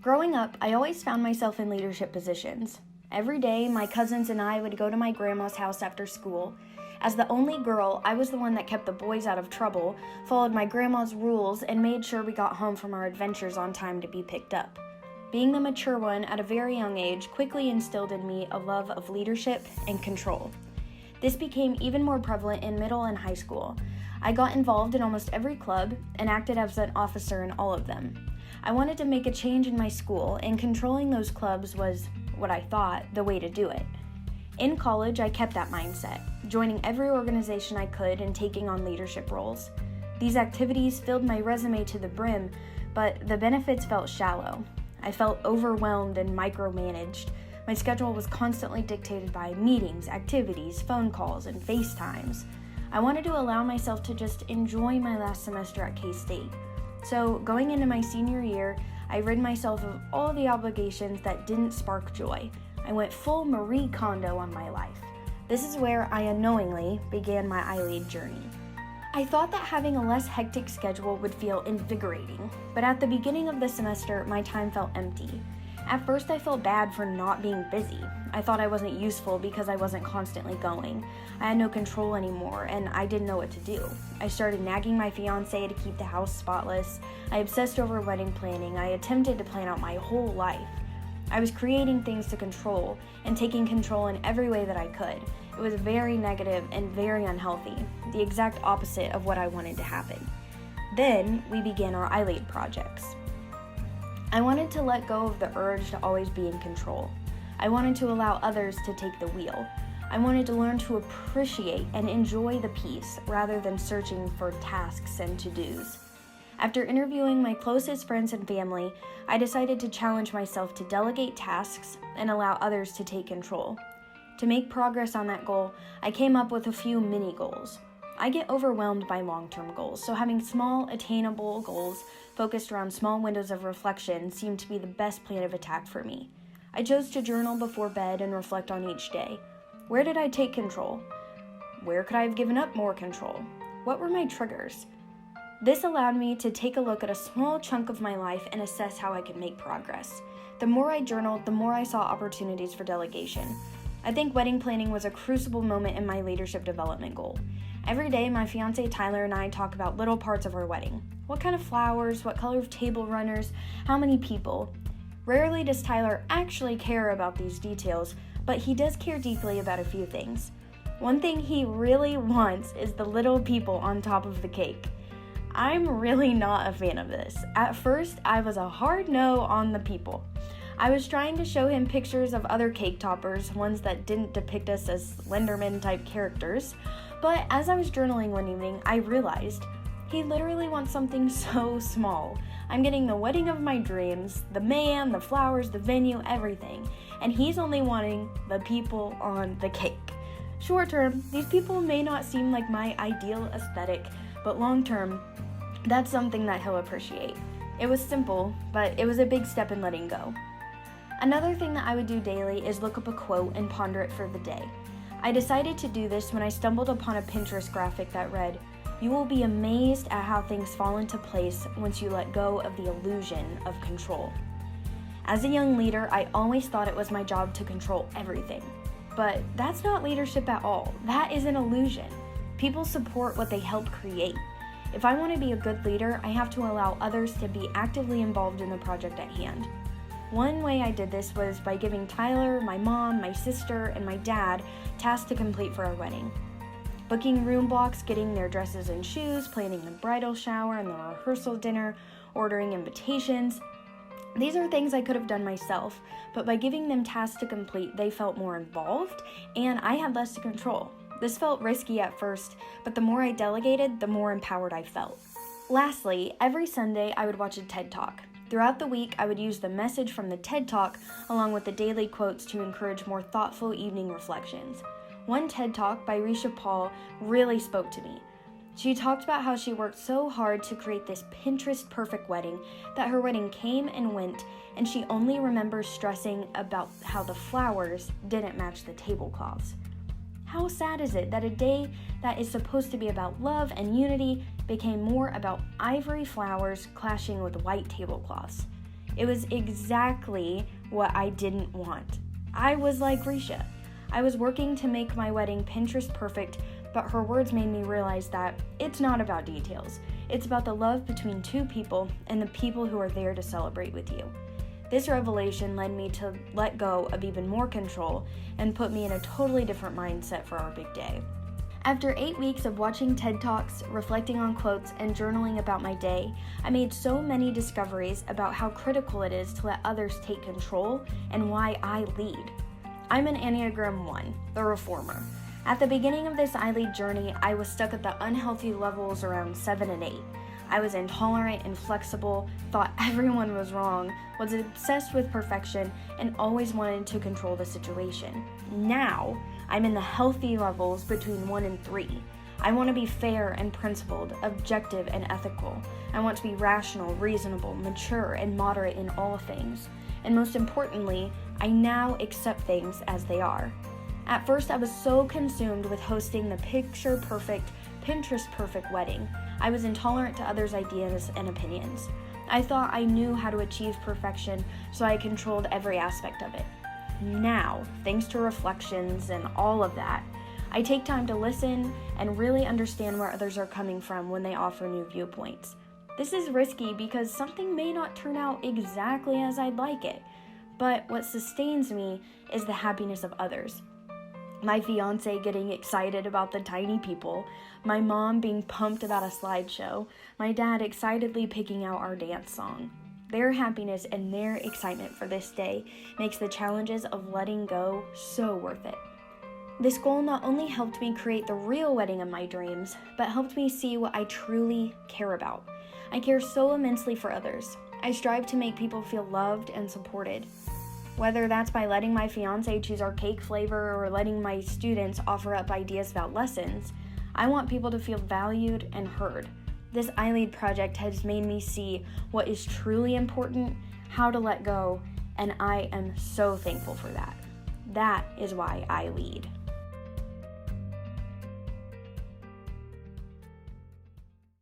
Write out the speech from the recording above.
Growing up, I always found myself in leadership positions. Every day, my cousins and I would go to my grandma's house after school. As the only girl, I was the one that kept the boys out of trouble, followed my grandma's rules, and made sure we got home from our adventures on time to be picked up. Being the mature one at a very young age quickly instilled in me a love of leadership and control. This became even more prevalent in middle and high school. I got involved in almost every club and acted as an officer in all of them. I wanted to make a change in my school, and controlling those clubs was, what I thought, the way to do it. In college, I kept that mindset, joining every organization I could and taking on leadership roles. These activities filled my resume to the brim, but the benefits felt shallow. I felt overwhelmed and micromanaged. My schedule was constantly dictated by meetings, activities, phone calls, and FaceTimes. I wanted to allow myself to just enjoy my last semester at K-State. So, going into my senior year, I rid myself of all the obligations that didn't spark joy. I went full Marie Kondo on my life. This is where I unknowingly began my iLead journey. I thought that having a less hectic schedule would feel invigorating, but at the beginning of the semester, my time felt empty. At first, I felt bad for not being busy. I thought I wasn't useful because I wasn't constantly going. I had no control anymore, and I didn't know what to do. I started nagging my fiancé to keep the house spotless. I obsessed over wedding planning. I attempted to plan out my whole life. I was creating things to control and taking control in every way that I could. It was very negative and very unhealthy, the exact opposite of what I wanted to happen. Then we began our iLead projects. I wanted to let go of the urge to always be in control. I wanted to allow others to take the wheel. I wanted to learn to appreciate and enjoy the peace rather than searching for tasks and to-dos. After interviewing my closest friends and family, I decided to challenge myself to delegate tasks and allow others to take control. To make progress on that goal, I came up with a few mini goals. I get overwhelmed by long-term goals, so having small, attainable goals focused around small windows of reflection seemed to be the best plan of attack for me. I chose to journal before bed and reflect on each day. Where did I take control? Where could I have given up more control? What were my triggers? This allowed me to take a look at a small chunk of my life and assess how I could make progress. The more I journaled, the more I saw opportunities for delegation. I think wedding planning was a crucible moment in my leadership development goal. Every day, my fiancé Tyler and I talk about little parts of our wedding. What kind of flowers, what color of table runners, how many people. Rarely does Tyler actually care about these details, but he does care deeply about a few things. One thing he really wants is the little people on top of the cake. I'm really not a fan of this. At first, I was a hard no on the people. I was trying to show him pictures of other cake toppers, ones that didn't depict us as Slenderman-type characters, but as I was journaling one evening, I realized he literally wants something so small. I'm getting the wedding of my dreams, the man, the flowers, the venue, everything, and he's only wanting the people on the cake. Short term, these people may not seem like my ideal aesthetic, but long term, that's something that he'll appreciate. It was simple, but it was a big step in letting go. Another thing that I would do daily is look up a quote and ponder it for the day. I decided to do this when I stumbled upon a Pinterest graphic that read, "You will be amazed at how things fall into place once you let go of the illusion of control." As a young leader, I always thought it was my job to control everything. But that's not leadership at all. That is an illusion. People support what they help create. If I want to be a good leader, I have to allow others to be actively involved in the project at hand. One way I did this was by giving Tyler, my mom, my sister, and my dad tasks to complete for our wedding. Booking room blocks, getting their dresses and shoes, planning the bridal shower and the rehearsal dinner, ordering invitations. These are things I could have done myself, but by giving them tasks to complete, they felt more involved, and I had less to control. This felt risky at first, but the more I delegated, the more empowered I felt. Lastly, every Sunday I would watch a TED Talk. Throughout the week, I would use the message from the TED Talk along with the daily quotes to encourage more thoughtful evening reflections. One TED Talk by Risha Paul really spoke to me. She talked about how she worked so hard to create this Pinterest perfect wedding that her wedding came and went, and she only remembers stressing about how the flowers didn't match the tablecloths. How sad is it that a day that is supposed to be about love and unity became more about ivory flowers clashing with white tablecloths? It was exactly what I didn't want. I was like Risha. I was working to make my wedding Pinterest perfect, but her words made me realize that it's not about details. It's about the love between two people and the people who are there to celebrate with you. This revelation led me to let go of even more control and put me in a totally different mindset for our big day. After 8 weeks of watching TED Talks, reflecting on quotes, and journaling about my day, I made so many discoveries about how critical it is to let others take control and why I lead. I'm an Enneagram 1, the reformer. At the beginning of this iLead journey, I was stuck at the unhealthy levels around 7 and 8. I was intolerant, inflexible, thought everyone was wrong, was obsessed with perfection, and always wanted to control the situation. Now, I'm in the healthy levels between 1 and 3. I want to be fair and principled, objective and ethical. I want to be rational, reasonable, mature, and moderate in all things. And most importantly, I now accept things as they are. At first, I was so consumed with hosting the picture-perfect, Pinterest-perfect wedding. I was intolerant to others' ideas and opinions. I thought I knew how to achieve perfection, so I controlled every aspect of it. Now, thanks to reflections and all of that, I take time to listen and really understand where others are coming from when they offer new viewpoints. This is risky because something may not turn out exactly as I'd like it, but what sustains me is the happiness of others. My fiance getting excited about the tiny people, my mom being pumped about a slideshow, my dad excitedly picking out our dance song. Their happiness and their excitement for this day makes the challenges of letting go so worth it. This goal not only helped me create the real wedding of my dreams, but helped me see what I truly care about. I care so immensely for others. I strive to make people feel loved and supported. Whether that's by letting my fiance choose our cake flavor or letting my students offer up ideas about lessons, I want people to feel valued and heard. This iLead project has made me see what is truly important, how to let go, and I am so thankful for that. That is why I lead.